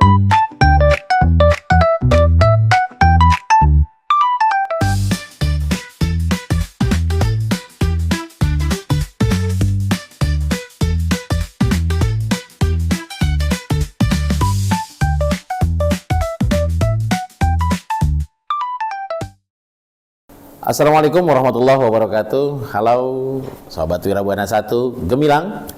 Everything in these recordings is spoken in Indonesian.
Assalamualaikum warahmatullahi wabarakatuh. Halo sahabat Wirabuana 1 Gemilang.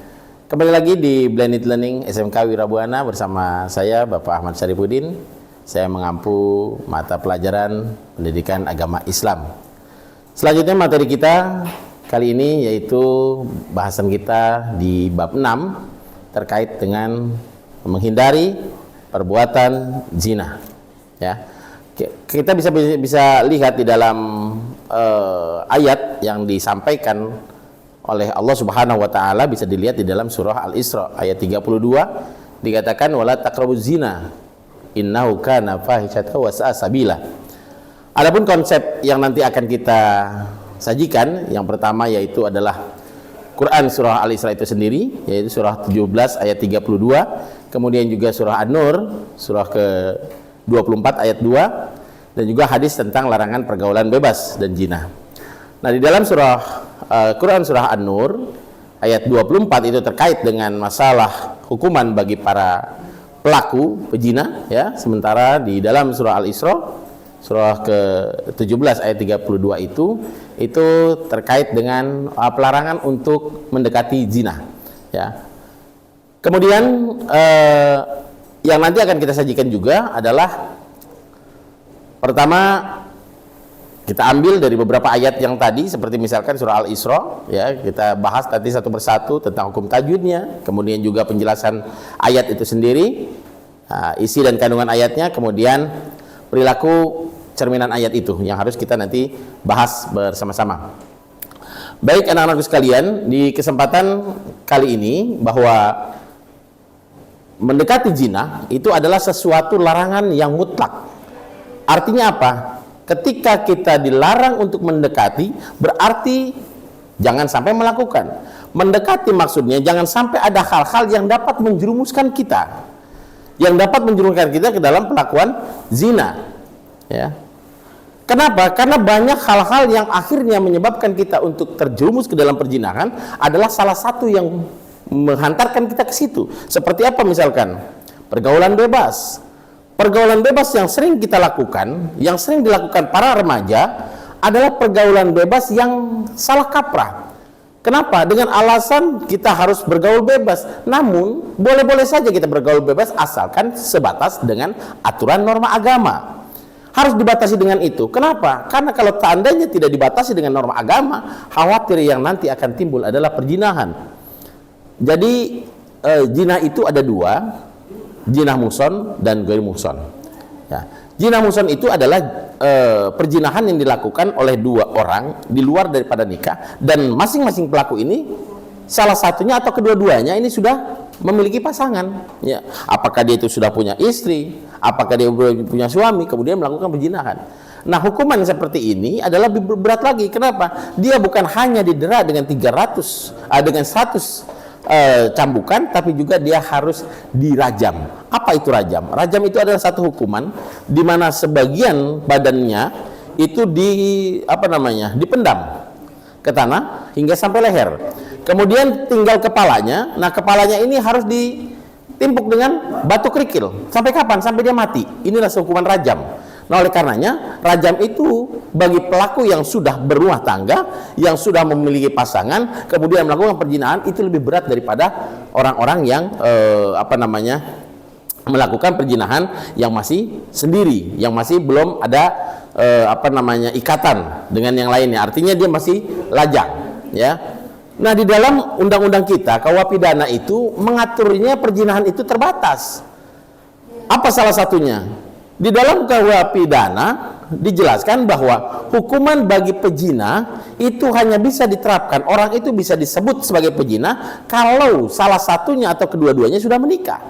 Kembali lagi di Blended Learning SMK Wirabuana bersama saya Bapak Ahmad Syarifuddin. Saya mengampu mata pelajaran pendidikan agama Islam. Selanjutnya materi kita kali ini yaitu bahasan kita di bab 6 terkait dengan menghindari perbuatan zina. Ya. Kita bisa lihat di dalam ayat yang disampaikan oleh Allah Subhanahu wa taala, bisa dilihat di dalam surah Al-Isra ayat 32, dikatakan wala taqrabuz zina innahu kana fahisyatan wa sa'a sabila. Adapun konsep yang nanti akan kita sajikan, yang pertama yaitu adalah Quran surah Al-Isra itu sendiri, yaitu surah 17 ayat 32, kemudian juga surah An-Nur surah ke-24 ayat 2, dan juga hadis tentang larangan pergaulan bebas dan zina. Nah, di dalam Quran surah An-Nur ayat 24 itu terkait dengan masalah hukuman bagi para pelaku pezina, ya. Sementara di dalam surah Al-Isra surah ke-17 ayat 32 itu terkait dengan pelarangan untuk mendekati zina, ya. Kemudian yang nanti akan kita sajikan juga adalah pertama, kita ambil dari beberapa ayat yang tadi, seperti misalkan surah Al-Isra, ya, kita bahas nanti satu persatu tentang hukum tajwidnya, kemudian juga penjelasan ayat itu sendiri, isi dan kandungan ayatnya, kemudian perilaku cerminan ayat itu yang harus kita nanti bahas bersama-sama. Baik anak-anakku sekalian, di kesempatan kali ini bahwa mendekati zina itu adalah sesuatu larangan yang mutlak. Artinya apa? Ketika kita dilarang untuk mendekati, berarti jangan sampai melakukan. Mendekati maksudnya jangan sampai ada hal-hal yang dapat menjerumuskan kita, yang dapat menjerumuskan kita ke dalam pelakuan zina, ya. Kenapa? Karena banyak hal-hal yang akhirnya menyebabkan kita untuk terjerumus ke dalam perzinahan adalah salah satu yang menghantarkan kita ke situ. Seperti apa misalkan? Pergaulan bebas. Pergaulan bebas yang sering kita lakukan, yang sering dilakukan para remaja adalah pergaulan bebas yang salah kaprah. Kenapa? Dengan alasan kita harus bergaul bebas. Namun, boleh-boleh saja kita bergaul bebas asalkan sebatas dengan aturan norma agama. Harus dibatasi dengan itu. Kenapa? Karena kalau tandanya tidak dibatasi dengan norma agama, khawatir yang nanti akan timbul adalah perzinahan. Jadi, zina itu ada dua, zina muhson dan ghair muhson, ya. Zina muhson itu adalah perzinahan yang dilakukan oleh dua orang di luar daripada nikah, dan masing-masing pelaku ini salah satunya atau kedua-duanya ini sudah memiliki pasangan, ya. Apakah dia itu sudah punya istri, apakah dia punya suami, kemudian melakukan perzinahan. Nah, hukuman seperti ini adalah lebih berat lagi. Kenapa? Dia bukan hanya didera dengan 100 cambukan, tapi juga dia harus dirajam. Apa itu rajam? Rajam itu adalah satu hukuman di mana sebagian badannya itu dipendam ke tanah hingga sampai leher. Kemudian tinggal kepalanya. Nah, kepalanya ini harus ditimpuk dengan batu kerikil. Sampai kapan? Sampai dia mati. Inilah hukuman rajam. Nah, oleh karenanya rajam itu bagi pelaku yang sudah berumah tangga, yang sudah memiliki pasangan, kemudian melakukan perzinahan, itu lebih berat daripada orang-orang yang melakukan perzinahan yang masih sendiri, yang masih belum ada ikatan dengan yang lainnya. Artinya dia masih lajang, ya. Nah, di dalam undang-undang kita KUH pidana itu mengaturnya perzinahan itu terbatas. Apa salah satunya? Di dalam KUH pidana dijelaskan bahwa hukuman bagi pezina itu hanya bisa diterapkan, orang itu bisa disebut sebagai pezina kalau salah satunya atau kedua-duanya sudah menikah.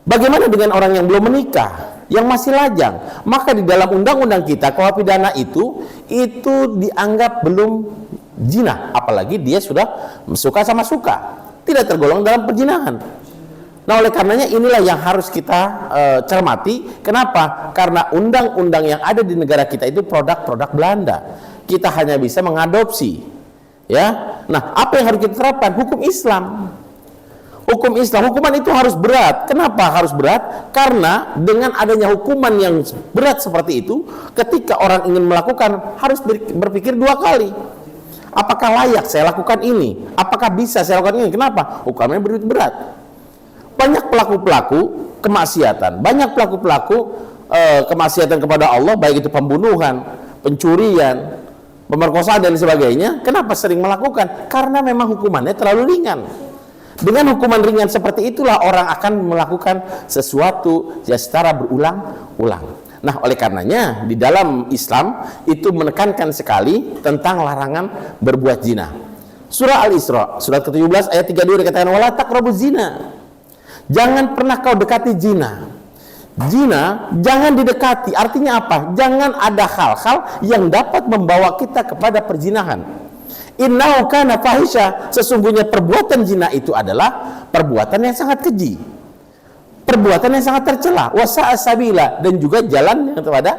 Bagaimana dengan orang yang belum menikah, yang masih lajang? Maka di dalam undang-undang kita KUH pidana itu dianggap belum zina, apalagi dia sudah suka sama suka, tidak tergolong dalam perzinahan. Nah, oleh karenanya inilah yang harus kita cermati. Kenapa? Karena undang-undang yang ada di negara kita itu produk-produk Belanda. Kita hanya bisa mengadopsi. Ya. Nah, apa yang harus kita terapkan? Hukum Islam. Hukum Islam, hukuman itu harus berat. Kenapa harus berat? Karena dengan adanya hukuman yang berat seperti itu, ketika orang ingin melakukan harus berpikir dua kali. Apakah layak saya lakukan ini? Apakah bisa saya lakukan ini? Kenapa? Hukumannya berat. Banyak pelaku-pelaku kemaksiatan, banyak pelaku-pelaku kemaksiatan kepada Allah, baik itu pembunuhan, pencurian, pemerkosaan dan sebagainya. Kenapa sering melakukan? Karena memang hukumannya terlalu ringan. Dengan hukuman ringan seperti itulah orang akan melakukan sesuatu ya secara berulang-ulang. Nah, oleh karenanya di dalam Islam itu menekankan sekali tentang larangan berbuat zina. Surah Al-Isra, surat ke-17 ayat 32 dikatakan wala taqrabuz zina. Jangan pernah kau dekati zina. Zina jangan didekati. Artinya apa? Jangan ada hal-hal yang dapat membawa kita kepada perzinahan. Innahu kana fahisha, sesungguhnya perbuatan zina itu adalah perbuatan yang sangat keji, perbuatan yang sangat tercela, wasa'a sabila, dan juga jalan yang kepada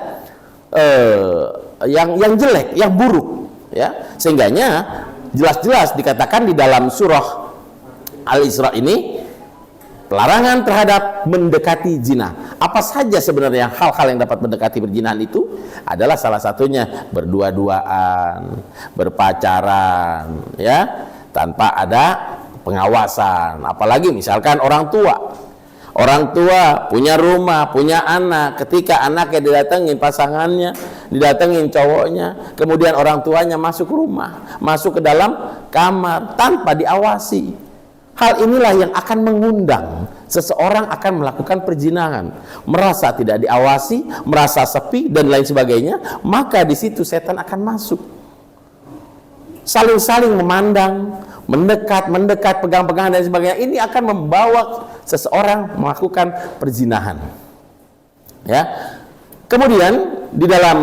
yang jelek, yang buruk, ya. Sehingganya jelas-jelas dikatakan di dalam surah Al-Isra ini larangan terhadap mendekati zina. Apa saja sebenarnya hal-hal yang dapat mendekati perzinahan itu adalah salah satunya berdua-duaan, berpacaran, ya, tanpa ada pengawasan. Apalagi misalkan orang tua punya rumah, punya anak, ketika anaknya didatengin pasangannya, didatengin cowoknya, kemudian orang tuanya masuk rumah, masuk ke dalam kamar tanpa diawasi. Hal inilah yang akan mengundang seseorang akan melakukan perzinahan, merasa tidak diawasi, merasa sepi dan lain sebagainya, maka di situ setan akan masuk. Saling-saling memandang, mendekat, pegang-pegangan dan sebagainya, ini akan membawa seseorang melakukan perzinahan. Ya. Kemudian di dalam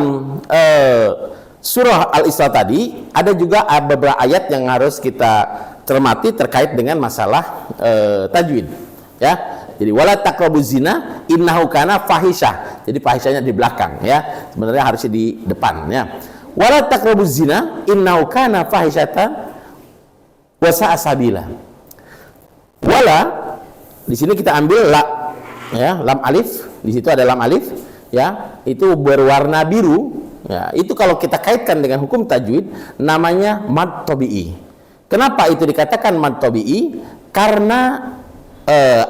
surah Al-Isra tadi ada juga beberapa ayat yang harus kita cermati terkait dengan masalah tajwid, ya. Jadi wala taqrabuz zina innahu kana fahisyah. Jadi fahisyahnya di belakang, ya. Sebenarnya harusnya di depan, ya. Wala taqrabuz zina innahu kana fahisyatan wa sa'a sabila. Wala di sini kita ambil la, ya, lam alif. Di situ ada lam alif, ya. Itu berwarna biru, ya. Itu kalau kita kaitkan dengan hukum tajwid namanya mad tabi'i. Kenapa itu dikatakan mad tabi'i? Karena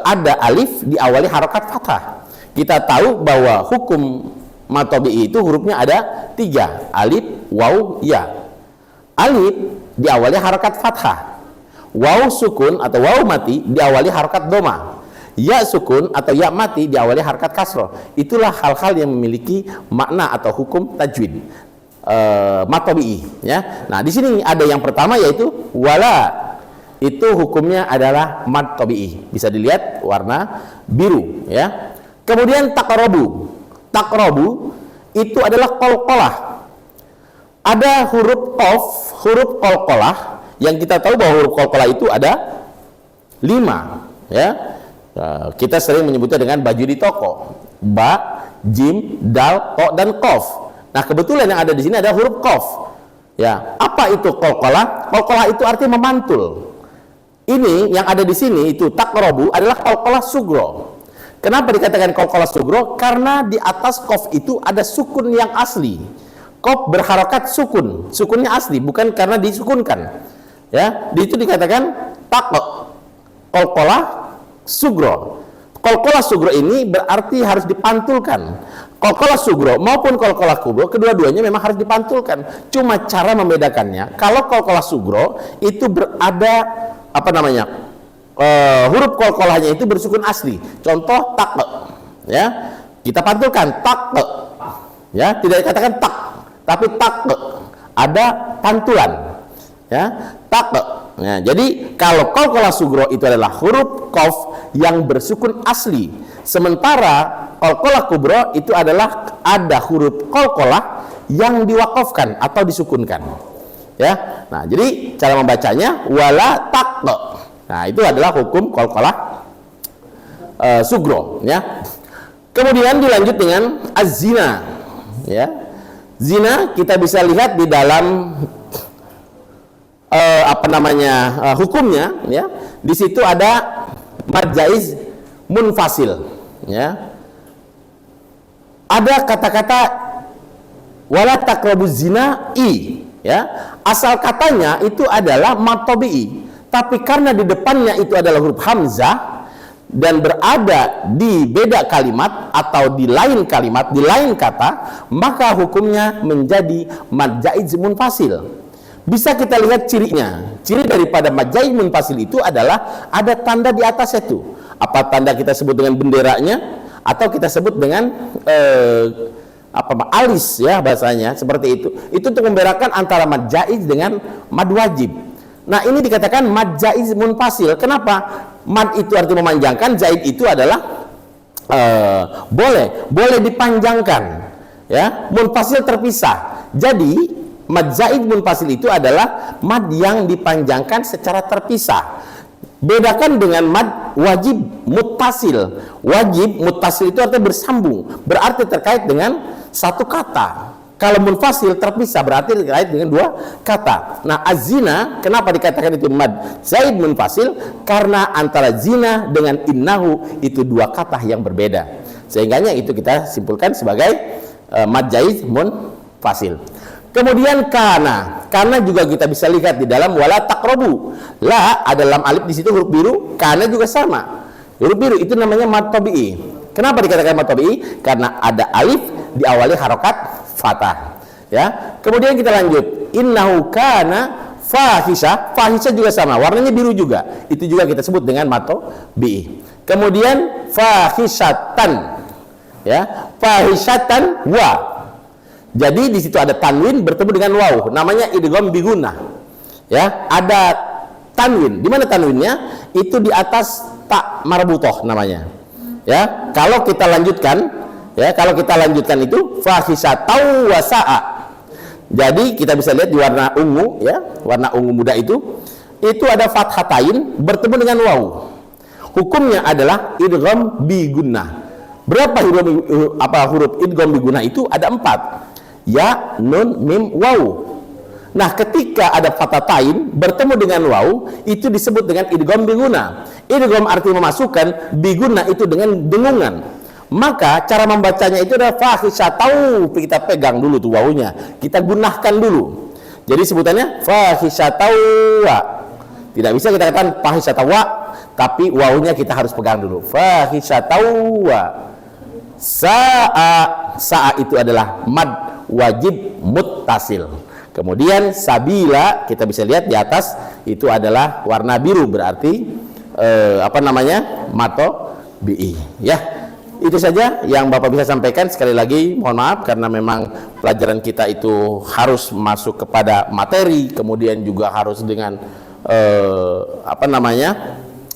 ada alif diawali harokat fathah. Kita tahu bahwa hukum mad tabi'i itu hurufnya ada 3, alif, waw, ya. Alif diawali harokat fathah, waw sukun atau waw mati diawali harokat doma, ya sukun atau ya mati diawali harokat kasroh. Itulah hal-hal yang memiliki makna atau hukum tajwid. Mad tabi'i, ya. Nah, di sini ada yang pertama yaitu wala. Itu hukumnya adalah mad tabi'i. Bisa dilihat warna biru, ya. Kemudian taqrabu. Taqrabu itu adalah qalqalah. Ada huruf qaf, huruf qalqalah yang kita tahu bahwa huruf qalqalah itu ada 5, ya. Kita sering menyebutnya dengan baju di toko. Ba, jim, dal, ko dan qaf. Nah, kebetulan yang ada di sini ada huruf qaf. Ya, apa itu qalqalah? Qalqalah itu artinya memantul. Ini yang ada di sini itu taqrabu adalah qalqalah sugro. Kenapa dikatakan qalqalah sugro? Karena di atas qaf itu ada sukun yang asli. Qaf berharokat sukun. Sukunnya asli, bukan karena disukunkan. Ya, di itu dikatakan qalqalah sugro. Qalqalah sugro ini berarti harus dipantulkan. Qalqalah sugro maupun qalqalah kubro, kedua-duanya memang harus dipantulkan. Cuma cara membedakannya, kalau qalqalah sugro itu berada apa namanya? Huruf qalqalahnya itu bersukun asli. Contoh tak, ya. Kita pantulkan tak, ya, tidak dikatakan tak, tapi tak. Ada pantulan, ya. Tak. Ya, jadi kalau qalqalah sugro itu adalah huruf qaf yang bersukun asli, sementara qalqalah kubro itu adalah ada huruf qalqalah yang diwakafkan atau disukunkan, ya. Nah, jadi cara membacanya wala taq. Nah, itu adalah hukum qalqalah sugro, ya. Kemudian dilanjut dengan az-zina, ya. Zina kita bisa lihat di dalam hukumnya, ya. Di situ ada mad jaiz munfasil, ya. Ada kata-kata wala taqrabuz zina ya. Asal katanya itu adalah mad tabi'i, tapi karena di depannya itu adalah huruf hamzah dan berada di beda kalimat atau di lain kalimat, di lain kata, maka hukumnya menjadi mad jaiz munfasil. Bisa kita lihat cirinya. Ciri daripada mad jaiz munfasil itu adalah ada tanda di atas itu. Apa tanda kita sebut dengan benderanya atau kita sebut dengan alis, ya, bahasanya seperti itu. Itu untuk membedakan antara mad jaiz dengan mad wajib. Nah, ini dikatakan mad jaiz munfasil. Kenapa? Mad itu arti memanjangkan, jaiz itu adalah boleh dipanjangkan, ya. Munfasil terpisah. Jadi mad jaiz munfasil itu adalah mad yang dipanjangkan secara terpisah. Bedakan dengan mad wajib muttasil. Wajib muttasil itu artinya bersambung, berarti terkait dengan satu kata. Kalau munfasil terpisah, berarti terkait dengan dua kata. Nah, az-zina kenapa dikatakan itu mad jaiz munfasil? Karena antara zina dengan innahu itu dua kata yang berbeda. Sehingganya itu kita simpulkan sebagai mad jaiz munfasil. Kemudian karena juga kita bisa lihat di dalam wala taqrabu. La ada lam alif di situ huruf biru, karena juga sama. Huruf biru itu namanya mad tabi'i. Kenapa dikatakan mad tabi'i? Karena ada alif diawali harokat fathah, ya. Kemudian kita lanjut, innahu kana fahisha. Fahisha juga sama, warnanya biru juga. Itu juga kita sebut dengan mad tabi'i. Kemudian fahishatan, ya, fahishatan wa. Jadi di situ ada tanwin bertemu dengan waw, namanya idgham bigunnah. Ya, ada tanwin. Di mana tanwinnya? Itu di atas tak marbutoh namanya. Ya, kalau kita lanjutkan, itu fahisatau wasa'a. Jadi kita bisa lihat di warna ungu, ya, warna ungu muda itu ada fathatain bertemu dengan waw. Hukumnya adalah idgham bigunnah. Berapa huruf idgham bigunnah itu? Ada 4. Ya, nun, mim, waw. Nah, ketika ada fathatain bertemu dengan waw, itu disebut dengan idgham bigunnah. Idgham arti memasukkan, bigunnah itu dengan dengungan. Maka cara membacanya itu adalah fahisatau. Kita pegang dulu tuh wawunya, kita gunakan dulu. Jadi sebutannya fahisatau. Tidak bisa kita katakan fahisatau, tapi wawunya kita harus pegang dulu. Fahisatau. Sa'a itu adalah mad wajib muttasil. Kemudian sabila kita bisa lihat di atas itu adalah warna biru, berarti mad tabi'i, ya. Itu saja yang Bapak bisa sampaikan. Sekali lagi mohon maaf karena memang pelajaran kita itu harus masuk kepada materi, kemudian juga harus dengan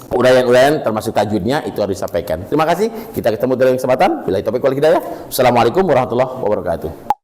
uraian-uraian termasuk tajwidnya itu harus disampaikan. Terima kasih. Kita ketemu dalam kesempatan. Billahi taufiq wal hidayah. Assalamualaikum warahmatullahi wabarakatuh.